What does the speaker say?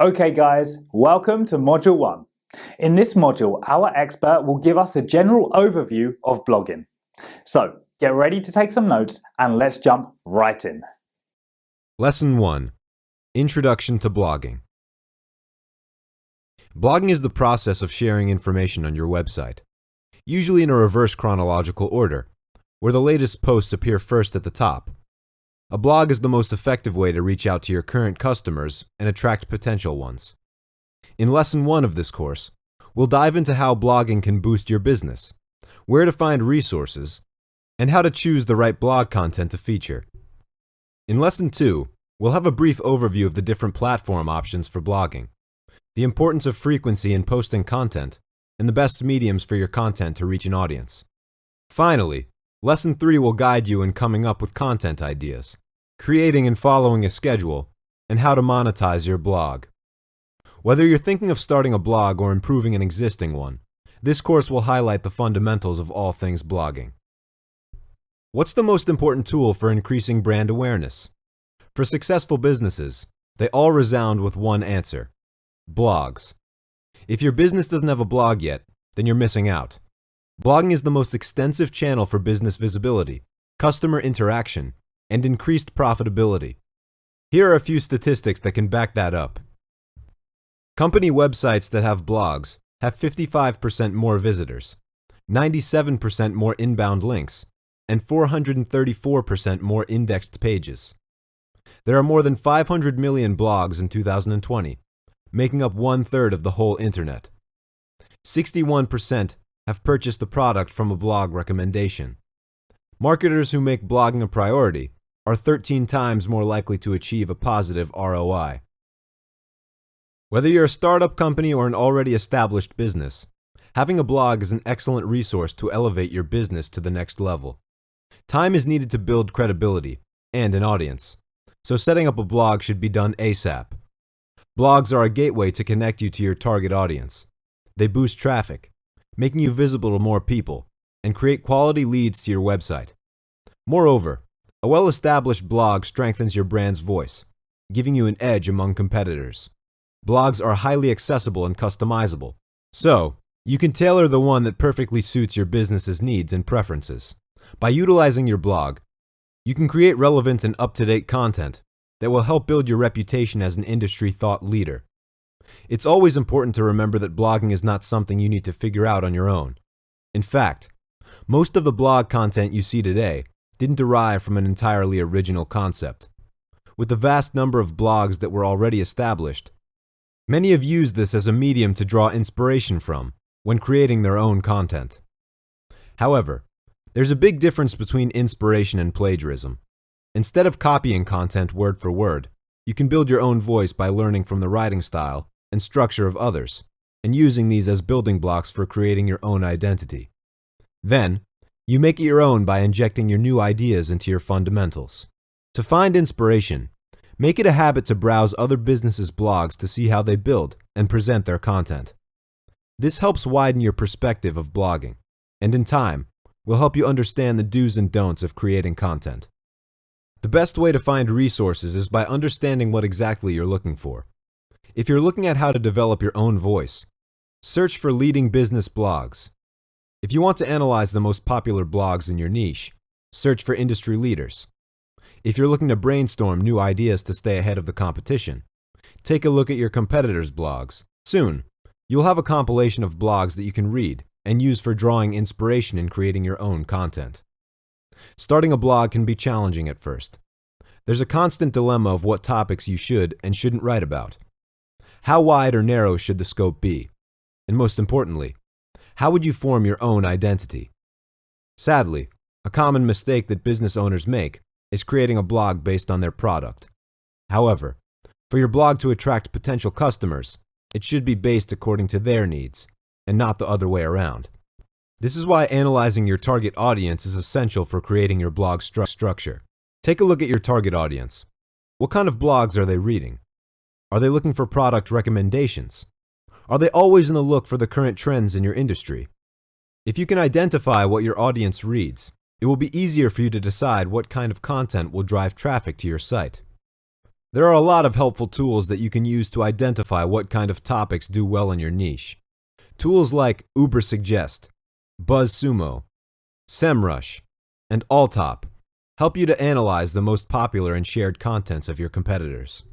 Okay guys, welcome to Module 1. In this module, our expert will give us a general overview of blogging. So, get ready to take some notes and let's jump right in. Lesson 1. Introduction to Blogging. Blogging is the process of sharing information on your website, usually in a reverse chronological order, where the latest posts appear first at the top. A blog is the most effective way to reach out to your current customers and attract potential ones. In Lesson 1 of this course, we'll dive into how blogging can boost your business, where to find resources, and how to choose the right blog content to feature. In Lesson 2, we'll have a brief overview of the different platform options for blogging, the importance of frequency in posting content, and the best mediums for your content to reach an audience. Finally, Lesson 3 will guide you in coming up with content ideas, creating and following a schedule, and how to monetize your blog. Whether you're thinking of starting a blog or improving an existing one, this course will highlight the fundamentals of all things blogging. What's the most important tool for increasing brand awareness? For successful businesses, they all resound with one answer: blogs. If your business doesn't have a blog yet, then you're missing out. Blogging is the most extensive channel for business visibility, customer interaction, and increased profitability. Here are a few statistics that can back that up. Company websites that have blogs have 55% more visitors, 97% more inbound links, and 434% more indexed pages. There are more than 500 million blogs in 2020, making up 1/3 of the whole internet. 61% have purchased a product from a blog recommendation. Marketers who make blogging a priority are 13 times more likely to achieve a positive ROI. Whether you're a startup company or an already established business, having a blog is an excellent resource to elevate your business to the next level. Time is needed to build credibility and an audience, so setting up a blog should be done ASAP. Blogs are a gateway to connect you to your target audience. They boost traffic, making you visible to more people, and create quality leads to your website. Moreover, a well-established blog strengthens your brand's voice, giving you an edge among competitors. Blogs are highly accessible and customizable, so you can tailor the one that perfectly suits your business's needs and preferences. By utilizing your blog, you can create relevant and up-to-date content that will help build your reputation as an industry thought leader. It's always important to remember that blogging is not something you need to figure out on your own. In fact, most of the blog content you see today didn't derive from an entirely original concept. With the vast number of blogs that were already established, many have used this as a medium to draw inspiration from when creating their own content. However, there's a big difference between inspiration and plagiarism. Instead of copying content word for word, you can build your own voice by learning from the writing style and structure of others, and using these as building blocks for creating your own identity. Then, you make it your own by injecting your new ideas into your fundamentals. To find inspiration, make it a habit to browse other businesses' blogs to see how they build and present their content. This helps widen your perspective of blogging, and in time, will help you understand the do's and don'ts of creating content. The best way to find resources is by understanding what exactly you're looking for. If you're looking at how to develop your own voice, search for leading business blogs. If you want to analyze the most popular blogs in your niche, search for industry leaders. If you're looking to brainstorm new ideas to stay ahead of the competition, take a look at your competitors' blogs. Soon, you'll have a compilation of blogs that you can read and use for drawing inspiration in creating your own content. Starting a blog can be challenging at first. There's a constant dilemma of what topics you should and shouldn't write about. How wide or narrow should the scope be? And most importantly, how would you form your own identity? Sadly, a common mistake that business owners make is creating a blog based on their product. However, for your blog to attract potential customers, it should be based according to their needs, and not the other way around. This is why analyzing your target audience is essential for creating your blog structure. Take a look at your target audience. What kind of blogs are they reading? Are they looking for product recommendations? Are they always in the look for the current trends in your industry? If you can identify what your audience reads, it will be easier for you to decide what kind of content will drive traffic to your site. There are a lot of helpful tools that you can use to identify what kind of topics do well in your niche. Tools like Ubersuggest, BuzzSumo, SEMrush, and Alltop help you to analyze the most popular and shared contents of your competitors.